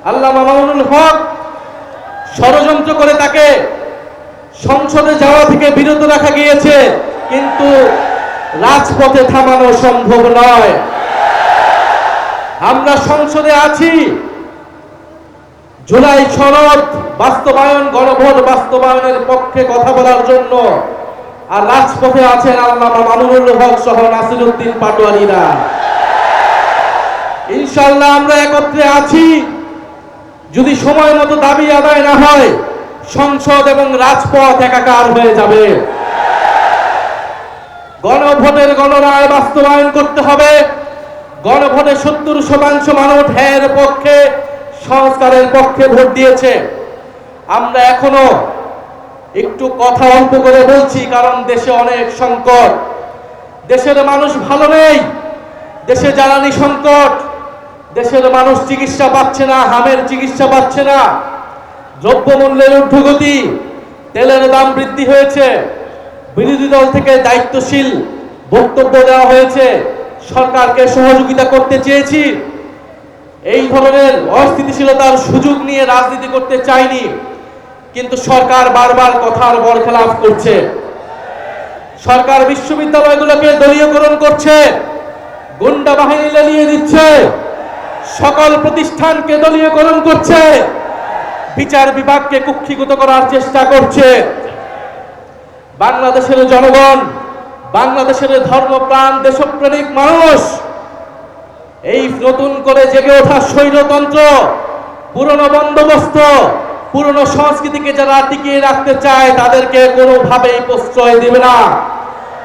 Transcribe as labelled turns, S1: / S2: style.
S1: আল্লামা মামুনুল হক ষড়যন্ত্র করে তাকে সংসদে যাওয়া থেকে বিরত রাখা গিয়েছে, কিন্তু রাজপথে থামানো সম্ভব নয়। আমরা সংসদে আছি জুলাই সনদ বাস্তবায়ন, গণভোট বাস্তবায়নের পক্ষে কথা বলার জন্য, আর রাজপথে আছেন আল্লামা মামুনুল হক সহ নাসিরউদ্দিন পাটোয়ারীরা। ইনশাআল্লাহ আমরা একত্রে আছি। যদি সময় মতো দাবি আদায় না হয়, সংসদ এবং রাজপথ একাকার হয়ে যাবে। গণভোটের গণরায় বাস্তবায়ন করতে হবে। গণভোটে 70% মানুষ হ্যাঁ পক্ষে, সংস্কারের পক্ষে ভোট দিয়েছে। আমরা এখনো একটু কথা অল্প করে বলছি, কারণ দেশে অনেক সংকট, দেশের মানুষ ভালো নেই, দেশে জ্বালানি সংকট, দেশের মানুষ চিকিৎসা পাচ্ছে না, হামের চিকিৎসা পাচ্ছে না, দ্রব্যমূল্যের ঊর্ধ্বগতি, তেলের দাম বৃদ্ধি হয়েছে। বিরোধী দল থেকে দায়িত্বশীল বক্তব্য দেওয়া হয়েছে, সরকারকে সহযোগিতা করতে চেয়েছি। এই ধরনের অস্থিতিশীলতার সুযোগ নিয়ে রাজনীতি করতে চাইনি, কিন্তু সরকার বারবার কথার বরখেলাপ করছে। সরকার বিশ্ববিদ্যালয়গুলোকে দলীয়করণ করছে, গুন্ডা বাহিনী লেলিয়ে দিচ্ছে, সকল প্রতিষ্ঠানকে দলীয়করণ করছে, বিচার বিভাগকে কুক্ষিগত করার চেষ্টা করছে। বাংলাদেশের জনগণ, বাংলাদেশের ধর্মপ্রাণ দেশপ্রেমিক মানুষ এই নতুন করে জেগে ওঠা স্বৈরতন্ত্র, পুরনো বন্দোবস্ত, পুরনো সংস্কৃতিকে যারা টিকিয়ে রাখতে চায় তাদেরকে কোনোভাবেই প্রশ্রয় দেবে না।